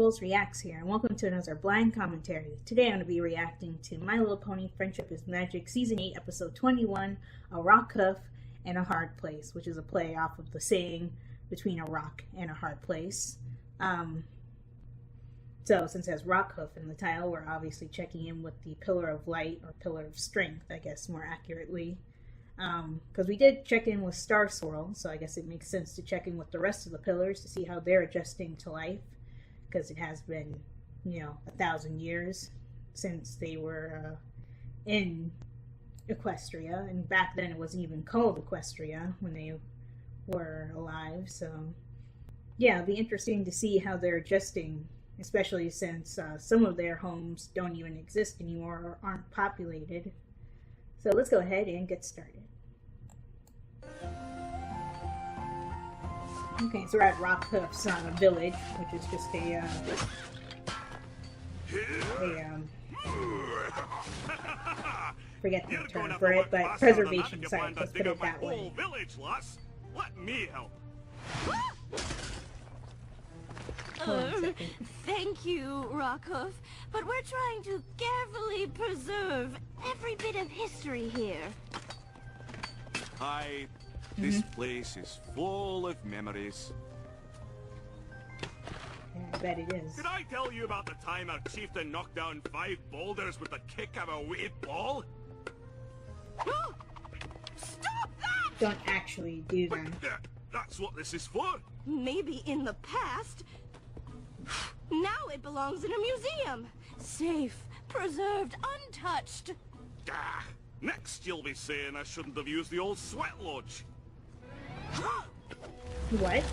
ViolarulesReacts here, and welcome to another blind commentary. Today I'm going to be reacting to My Little Pony Friendship is Magic Season 8, Episode 21, A Rockhoof and a Hard Place, which is a play off of the saying between a rock and a hard place. So since it has Rockhoof in the title, we're obviously checking in with the Pillar of Light, or Pillar of Strength, I guess more accurately. Because we did check in with Star Swirl, so I guess it makes sense to check in with the rest of the pillars to see how they're adjusting to life, because it has been, 1,000 years since they were in Equestria, and back then it wasn't even called Equestria when they were alive, so yeah, it'll be interesting to see how they're adjusting, especially since some of their homes don't even exist anymore or aren't populated. So let's go ahead and get started. Okay, so we're at Rockhoof's village, which is just forget the term for it, but preservation site, let's put it that way. Let me help. Thank you, Rockhoof, but we're trying to carefully preserve every bit of history here. This place is full of memories. Yeah, I bet it is. Did I tell you about the time our chieftain knocked down 5 boulders with the kick of a weighted ball? Stop that! Don't actually do that. That's what this is for. Maybe in the past. Now it belongs in a museum. Safe, preserved, untouched. Next you'll be saying I shouldn't have used the old sweat lodge. What?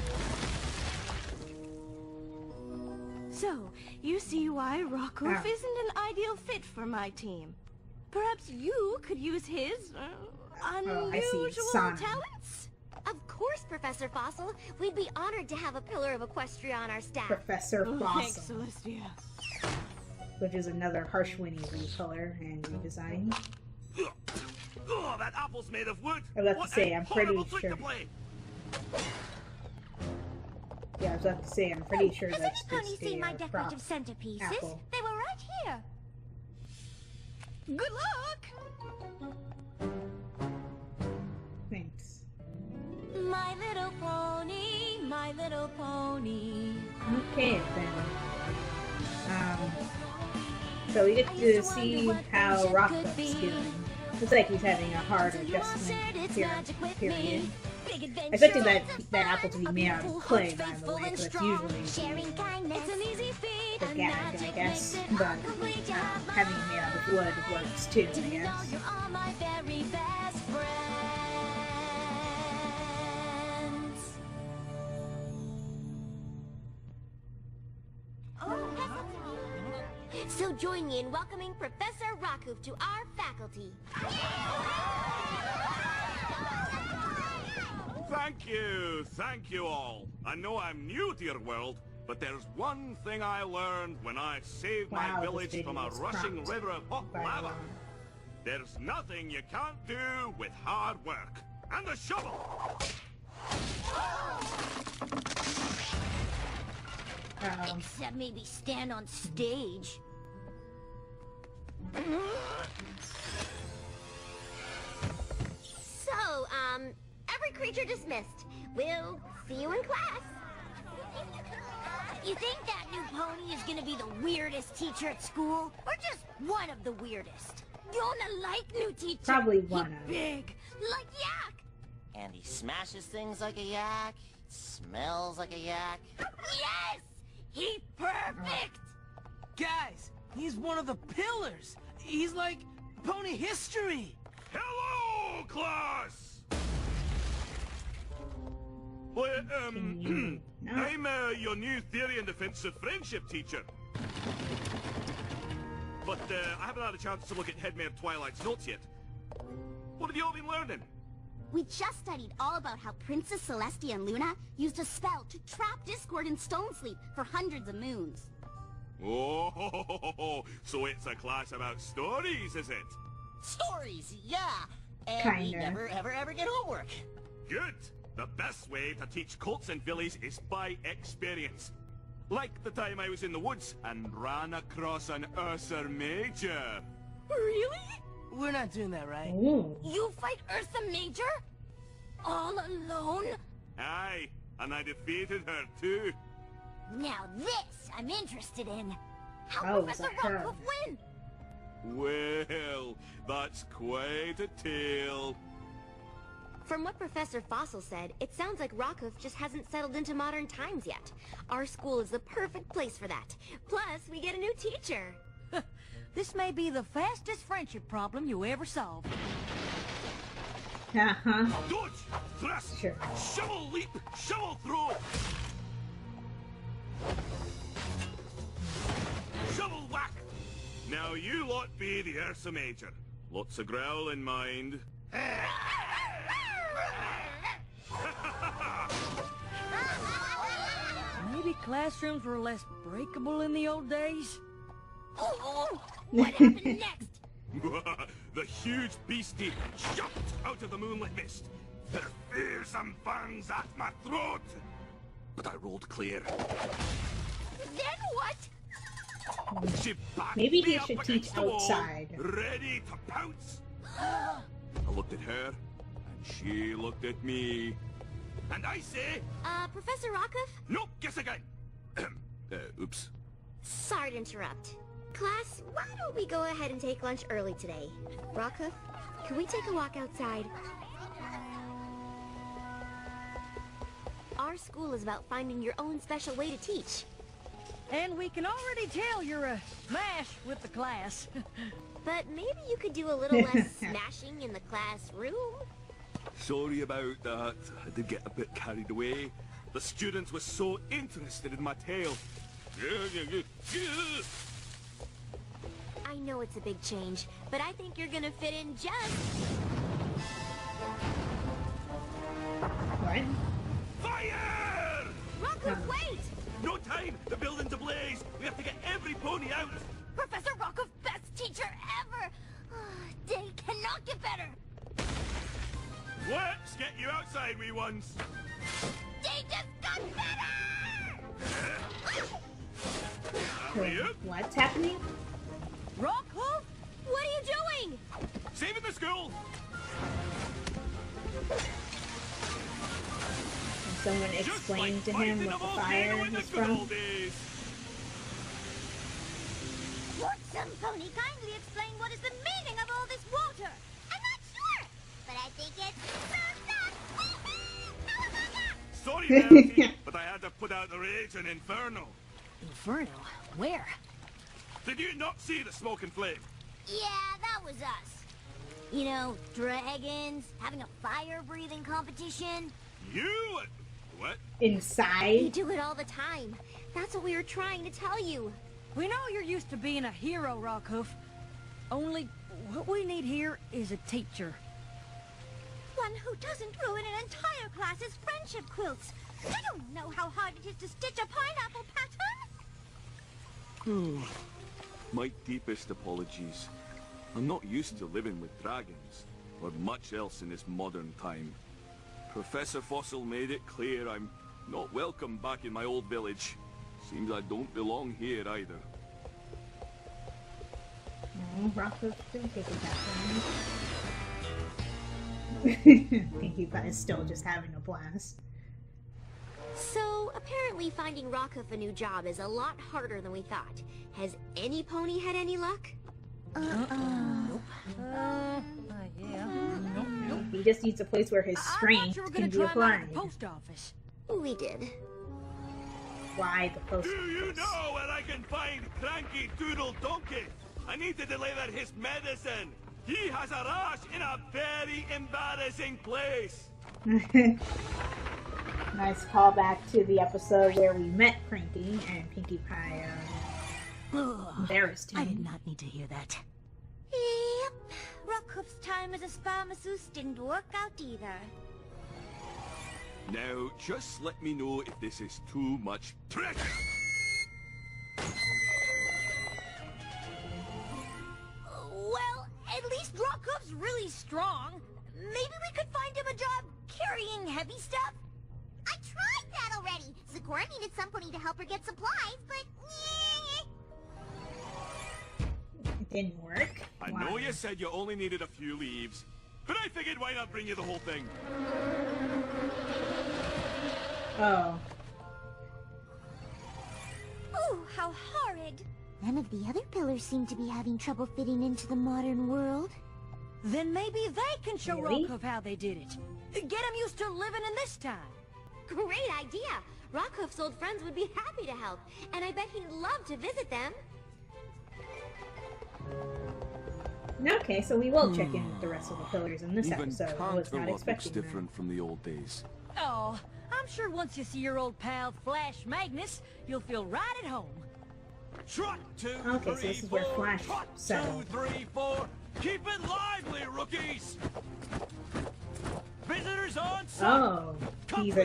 So, you see why Rockhoof isn't an ideal fit for my team. Perhaps you could use his unusual talents? Of course, Professor Fossil. We'd be honored to have a pillar of Equestria on our staff. Professor Fossil. Thanks, Celestia. Which is another Harshwinny recolor and redesign. Oh, that apple's made of wood. I was about to say, I'm pretty sure. Yeah, I was about to say, I'm pretty sure that's just Has any seen my decorative centerpieces? Apple. They were right here. Good luck! Thanks. My little pony, my little pony. Okay, then. So we get to see how Rockhoof's doing. Looks like he's having a hard adjustment period. I expected that apple to be made out of clay, by the way, because that's usually the gag, I guess. But having it made out of wood works too, I guess. So join me in welcoming Professor Rockhoof to our faculty. Thank you all. I know I'm new to your world, but there's one thing I learned when I saved my village from a rushing river of hot lava. There's nothing you can't do with hard work. And the shovel! Except maybe stand on stage. So, every creature dismissed. We'll see you in class. You think that new pony is gonna be the weirdest teacher at school? Or just one of the weirdest? Gonna like new teacher. Probably one of. Big, like yak. And he smashes things like a yak. Smells like a yak. Yes! He's perfect! Guys, he's one of the pillars. He's like pony history. Hello, class! Well, I'm your new theory and defensive friendship teacher. But I haven't had a chance to look at Headmare Twilight's notes yet. What have you all been learning? We just studied all about how Princess Celestia and Luna used a spell to trap Discord in Stone Sleep for hundreds of moons. Oh, so it's a class about stories, is it? Stories, yeah. And we never ever get homework. Good. The best way to teach colts and fillies is by experience. Like the time I was in the woods and ran across an Ursa Major. Really? We're not doing that, right? Ooh. You fight Ursa Major? All alone? Aye, and I defeated her too. Now this I'm interested in. Oh, How was Professor that her? Rockhoof win? Well, that's quite a tale. From what Professor Fossil said, it sounds like Rockhoof just hasn't settled into modern times yet. Our school is the perfect place for that. Plus, we get a new teacher. This may be the fastest friendship problem you ever solved. Uh-huh. Dodge, thrust, Sure. shovel leap, shovel throw. Shovel whack. Now you lot be the Ursa Major. Lots of growl in mind. Maybe classrooms were less breakable in the old days? Oh, what happened next? The huge beastie jumped out of the moonlit mist. Their fearsome fangs at my throat. But I rolled clear. Then what? She backed Maybe me he up should against teach the wall, outside. ready to pounce. I looked at her, and she looked at me. And I say, Professor Rockhoof? nope, guess again. Oops. Sorry to interrupt. Class, why don't we go ahead and take lunch early today? Rockhoof, can we take a walk outside? Our school is about finding your own special way to teach. And we can already tell you're a smash with the class. But maybe you could do a little less smashing in the classroom? Sorry about that. I did get a bit carried away. The students were so interested in my tale. I know it's a big change, but I think you're gonna fit in just... What? Fire! Rockhoof, wait! No time! The building's ablaze! We have to get every pony out! Professor Rockhoof, best teacher ever! They cannot get better! Let's get you outside, wee ones! They just got better! Alley-oop! What's happening? Rockhoof? What are you doing? Saving the school! Can someone explain to him what the fire is from? Would some pony kindly explain what is the meaning of all this water? I'm not sure, but I think it's... Sorry, Melty, but I had to put out the rage in Inferno. Inferno? Where? Did you not see the smoke and flame? Yeah, that was us. You know, dragons, having a fire-breathing competition. You? What? We Inside? do it all the time. That's what we were trying to tell you. We know you're used to being a hero, Rockhoof. Only, what we need here is a teacher. One who doesn't ruin an entire class's friendship quilts. I don't know how hard it is to stitch a pineapple pattern. My deepest apologies. I'm not used to living with dragons, or much else in this modern time. Professor Fossil made it clear I'm not welcome back in my old village. Seems I don't belong here either. No, Rockhoof didn't take it that way. Pinkie Pie is still just having a blast. So, apparently finding Rockhoof a new job is a lot harder than we thought. Has any pony had any luck? He just needs a place where his I thought strength you were can gonna be try him out applied. at the post office. We did. Why the post Do you office? know where I can find Cranky Doodle Donkey? I need to deliver his medicine. He has a rash in a very embarrassing place. Nice callback to the episode where we met Cranky and Pinkie Pie embarrassed I did him. not need to hear that. Yep. Rockhoof's time as a spa masseuse didn't work out either. Now, just let me know if this is too much pressure. Well, at least Rockhoof's really strong. Maybe we could find him a job carrying heavy stuff? I tried that already. The Cora needed somebody to help her get supplies, but... It didn't work. I know you said you only needed a few leaves, but I figured why not bring you the whole thing? Oh. Ooh, how horrid. None of the other pillars seem to be having trouble fitting into the modern world. Then maybe they can show Really? Rockhoof how they did it. Get him used to living in this time. Great idea! Rockhoof's old friends would be happy to help, and I bet he'd love to visit them. Okay, so we will check in with the rest of the pillars in this Even episode. I was not Canterlot looks expecting that. different from the old days. Oh, I'm sure once you see your old pal Flash Magnus, you'll feel right at home. Trot, 2, Okay, so 3, this is where 4. Flash Trot, 2, settled. 3, 4. Keep it lively, rookies! Visitors on site! Oh, he's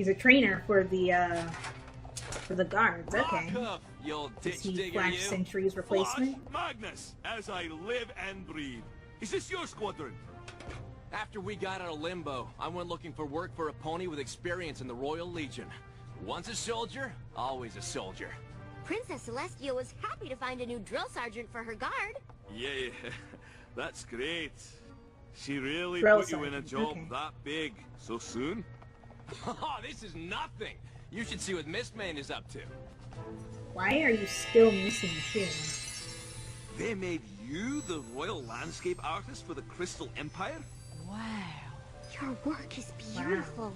a trainer for the guards. Okay. Rockhoof, you'll Is ditch he digger, Flash you. Sentry's replacement? Flash Magnus, as I live and breathe. Is this your squadron? After we got out of limbo, I went looking for work for a pony with experience in the Royal Legion. Once a soldier, always a soldier. Princess Celestia was happy to find a new drill sergeant for her guard. Yeah, that's great. She really Drill put you in a sergeant, job okay. that big so soon? Oh, this is nothing. You should see what Mistmane is up to. Why are you still missing two? They made you the royal landscape artist for the Crystal Empire? Wow. Your work is beautiful.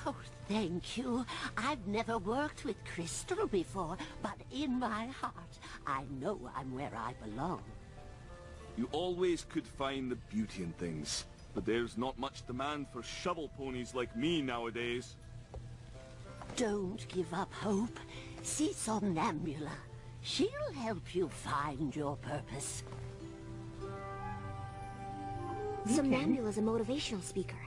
Oh, thank you. I've never worked with Crystal before, but in my heart, I know I'm where I belong. You always could find the beauty in things, but there's not much demand for shovel ponies like me nowadays. Don't give up hope. See Somnambula. She'll help you find your purpose. Somnambula's a motivational speaker.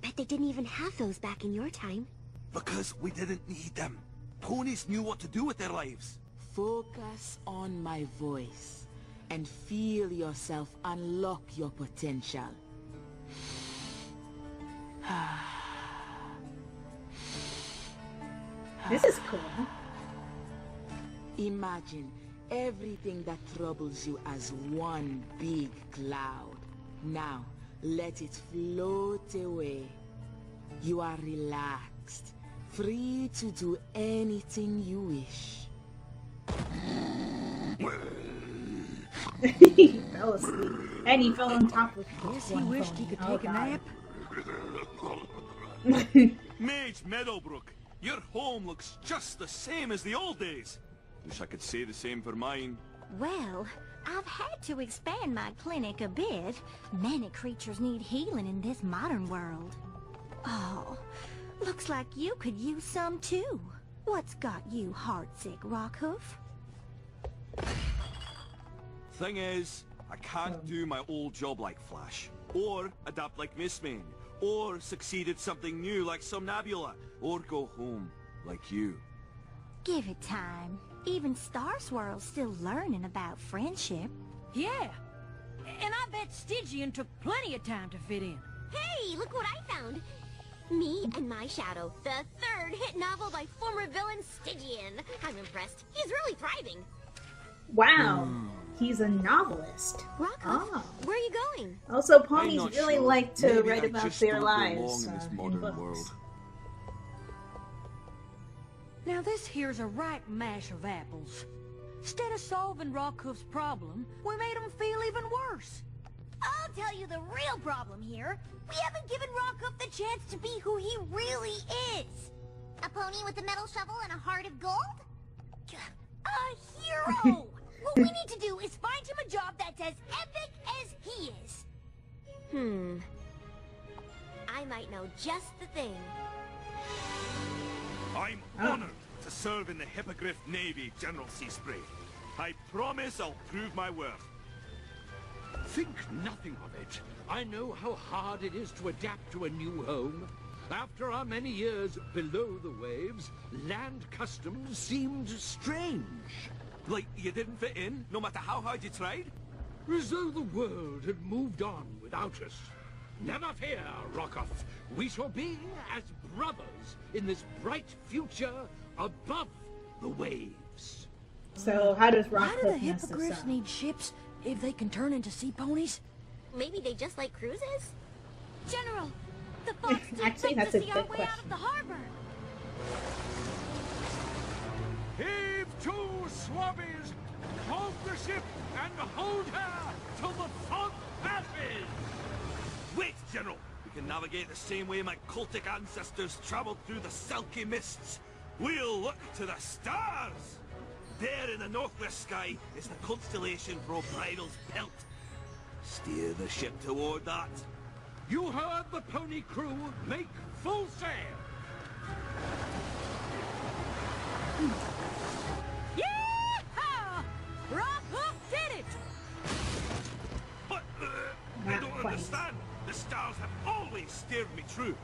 Bet they didn't even have those back in your time. Because we didn't need them. Ponies knew what to do with their lives. Focus on my voice and feel yourself unlock your potential. This is cool. Imagine everything that troubles you as one big cloud. Now, let it float away. You are relaxed, free to do anything you wish. He fell asleep. And he fell on top of Guess he wished he could take a nap. Mage Meadowbrook, your home looks just the same as the old days. Wish I could say the same for mine. Well, I've had to expand my clinic a bit. Many creatures need healing in this modern world. Oh, looks like you could use some too. What's got you heartsick, Rockhoof? Thing is, I can't do my old job like Flash, or adapt like Mistmane, or succeed at something new like Somnambula, or go home like you. Give it time. Even Star Swirl's still learning about friendship. Yeah. And I bet Stygian took plenty of time to fit in. Hey, look what I found! Me and My Shadow, the third hit novel by former villain Stygian. I'm impressed. He's really thriving. Wow. He's a novelist. Rockhoof, where are you going? Also, ponies not really sure. like to Maybe write I about just their don't lives belong in this in modern books. world. Now this here's a right mash of apples. Instead of solving Rockhoof's problem, we made him feel even worse. I'll tell you the real problem here. We haven't given Rockhoof the chance to be who he really is. A pony with a metal shovel and a heart of gold? A hero! What we need to do is find him a job that's as epic as he is. I might know just the thing. I'm honored to serve in the Hippogriff Navy, General Seaspray. I promise I'll prove my worth. Think nothing of it. I know how hard it is to adapt to a new home. After our many years below the waves, land customs seemed strange. Like you didn't fit in, no matter how hard you tried? As though the world had moved on without us. Never fear, Rockhoof. We shall be as brothers in this bright future above the waves. So how does Why do the Rockhoof mess this hippogriffs up? need ships if they can turn into sea ponies? Maybe they just like cruises? General, the fox Actually, took that's to a see good our way out question. of the harbor. Heave to, swabbies! Hold the ship and hold her till the fog passes! Wait, General! We can navigate the same way my cultic ancestors traveled through the silky mists. We'll look to the stars! There in the northwest sky is the constellation for O'Brien's Pelt. Steer the ship toward that. You heard the pony crew. Make full sail! Yeah! Rockhoof did it! But, I don't understand. The stars have always steered me true.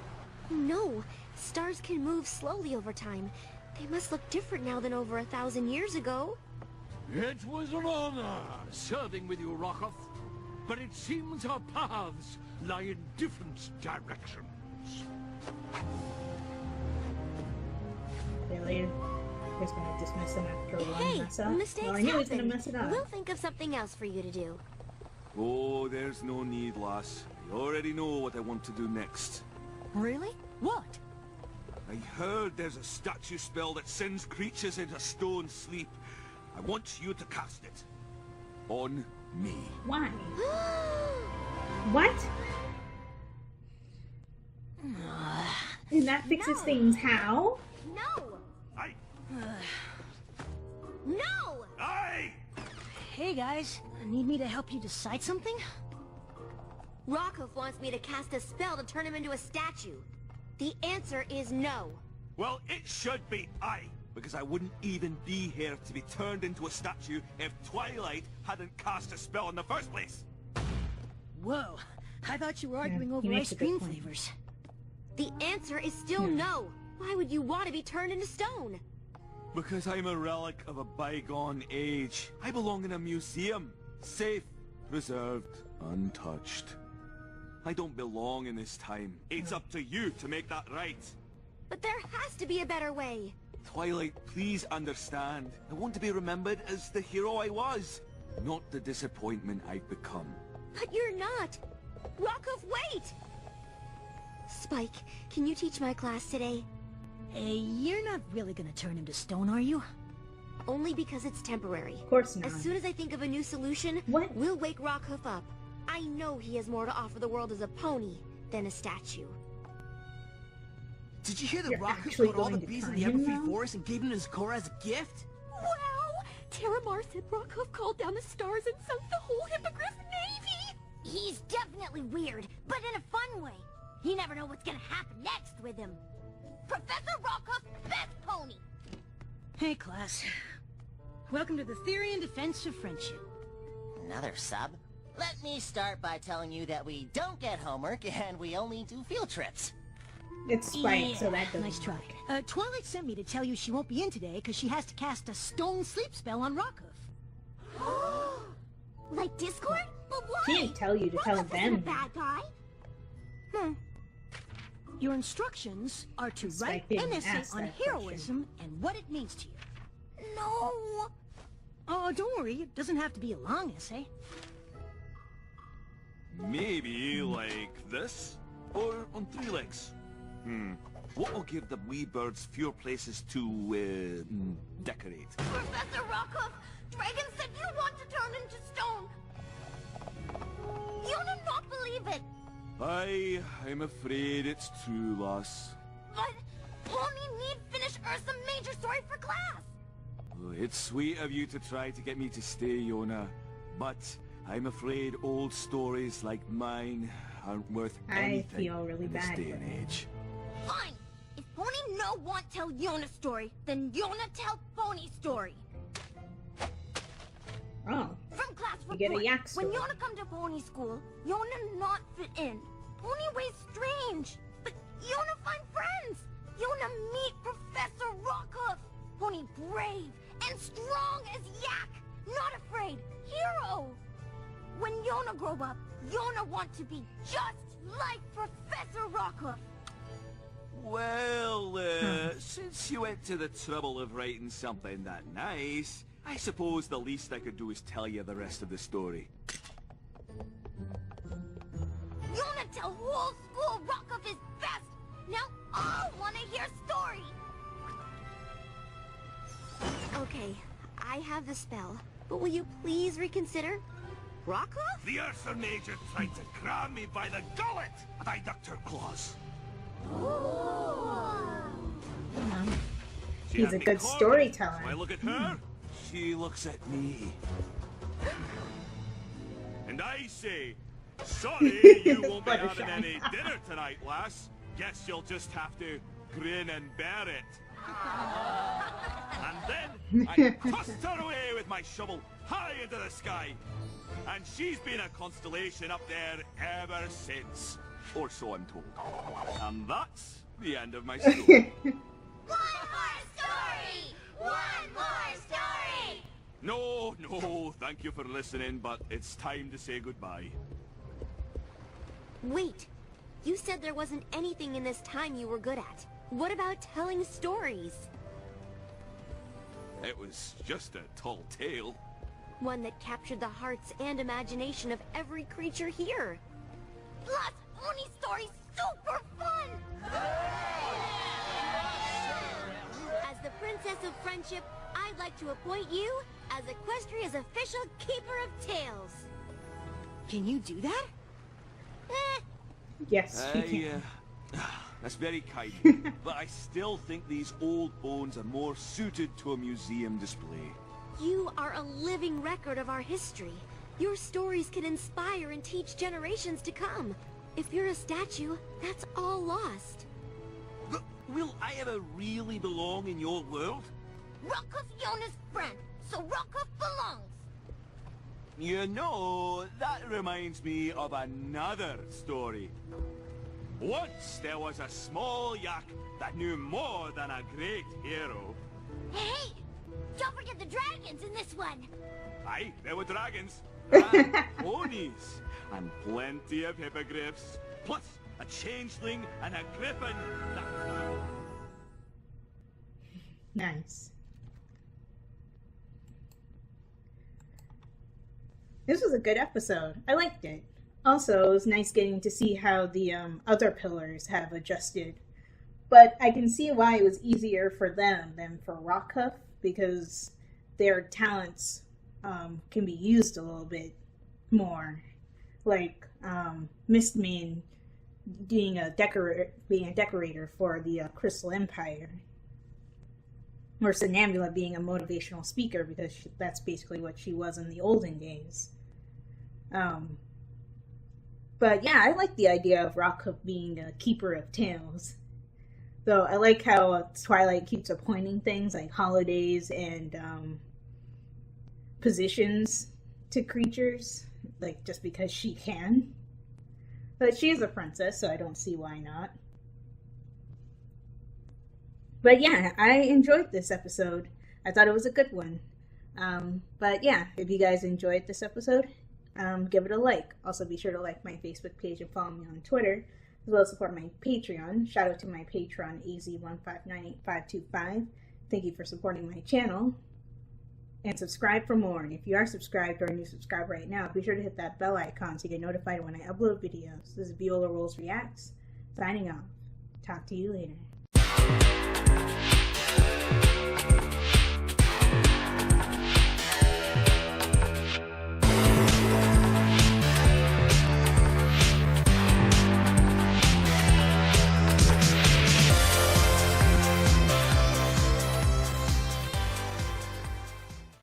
No, stars can move slowly over time. They must look different now than over 1,000 years ago. It was an honor serving with you, Rockhoof. But it seems our paths lie in different directions. Really? He's gonna dismiss him after one Hey, mess up? mistakes Well, I knew he was gonna happen. mess it up. We'll think of something else for you to do. Oh, there's no need, lass. You already know what I want to do next. Really? What? I heard there's a statue spell that sends creatures into stone sleep. I want you to cast it. On me. Why? What? And that fixes things how? No! Aye! No! Aye! Hey guys, need me to help you decide something? Rockhoof wants me to cast a spell to turn him into a statue. The answer is no. Well, it should be aye, because I wouldn't even be here to be turned into a statue if Twilight hadn't cast a spell in the first place. Whoa, I thought you were arguing he over makes ice a good cream point. flavors. The answer is still no. Why would you want to be turned into stone? Because I'm a relic of a bygone age. I belong in a museum. Safe, preserved, untouched. I don't belong in this time. It's up to you to make that right. But there has to be a better way. Twilight, please understand. I want to be remembered as the hero I was, not the disappointment I've become. But you're not. Rockhoof, wait! Spike, can you teach my class today? Hey, you're not really gonna turn him to stone, are you? Only because it's temporary. Of course not. As soon as I think of a new solution, What? we'll wake Rockhoof up. I know he has more to offer the world as a pony than a statue. Did you hear that You're Rockhoof actually caught all the going to bees in turn the him Everfree now? Forest and gave him his core as a gift? Wow! Terramar said Rockhoof called down the stars and sunk the whole Hippogriff Navy! He's definitely weird, but in a fun way. You never know what's gonna happen next with him. Professor Rockhoof, best pony! Hey class. Welcome to the Theory and Defense of Friendship. Another sub? Let me start by telling you that we don't get homework and we only do field trips. It's Spike, so that doesn't Nice try. Twilight sent me to tell you she won't be in today because she has to cast a stone sleep spell on Rockhoof. Like Discord? But why? She didn't tell you to tell Rockhoof isn't a them. bad guy. Your instructions are to Spike write didn't an essay ask on that question. heroism and what it means to you. No. Oh, don't worry, it doesn't have to be a long essay. Maybe like this? Or on three legs? What will give the wee birds fewer places to, decorate? Professor Rockhoof, Dragon said you want to turn into stone. You do not believe it. I'm afraid it's true, lass. But Pony need finish Ursa major story for class. Oh, it's sweet of you to try to get me to stay, Yona. But I'm afraid old stories like mine aren't worth anything feel really in this bad day for and him. age. Fine. If Pony no want tell Yona story, then Yona tell Pony story. Oh. From class You report, get a yak when story. Yona come to Pony school, Yona not fit in. Pony way strange, but Yona find friends. Yona meet Professor Rockhoof. Pony brave and strong as yak, not afraid, hero. When Yona grow up, Yona want to be just like Professor Rockhoof. Well, since you went to the trouble of writing something that nice, I suppose the least I could do is tell you the rest of the story. You wanna tell whole school Rockhoof is best? Now I wanna hear story! Okay, I have the spell, but will you please reconsider? Rockhoof? The Ursa Major tried to grab me by the gullet, and I ducked her claws. He's a good storyteller. So I look at her, she looks at me. And I say, sorry, you won't be having any dinner tonight, lass. Guess you'll just have to grin and bear it. And then I tossed her away with my shovel high into the sky. And she's been a constellation up there ever since. Or so I'm told. And that's the end of my story. One more story! One more story! No, thank you for listening, but it's time to say goodbye. Wait, you said there wasn't anything in this time you were good at. What about telling stories? It was just a tall tale. One that captured the hearts and imagination of every creature here. Plus, Pony story's super fun! As the Princess of Friendship, I'd like to appoint you as Equestria's official Keeper of Tales. Can you do that? Yes, she can. That's very kind. But I still think these old bones are more suited to a museum display. You are a living record of our history. Your stories can inspire and teach generations to come. If you're a statue, that's all lost. But will I ever really belong in your world? Rockhoof's Yona's friend, so Rockhoof belongs. You know, that reminds me of another story. Once there was a small yak that knew more than a great hero. Hey, don't forget the dragons in this one. Aye, there were dragons, and ponies, and plenty of hippogriffs, plus a changeling and a griffin. Nice. This was a good episode. I liked it. Also, it was nice getting to see how the other pillars have adjusted. But I can see why it was easier for them than for Rockhoof, because their talents can be used a little bit more. Like Mistmane being a decorator for the Crystal Empire. Or Somnambula being a motivational speaker, because that's basically what she was in the olden days. But yeah, I like the idea of Rockhoof being a keeper of tales. Though I like how Twilight keeps appointing things like holidays and positions to creatures, like just because she can. But she is a princess, so I don't see why not. But yeah, I enjoyed this episode. I thought it was a good one. But yeah, if you guys enjoyed this episode, give it a like. Also, be sure to like my Facebook page and follow me on Twitter, as well as support my Patreon. Shout out to my patron, AZ1598525. Thank you for supporting my channel. And subscribe for more. And if you are subscribed or a new subscriber right now, be sure to hit that bell icon so you get notified when I upload videos. This is ViolarulesReacts, signing off. Talk to you later.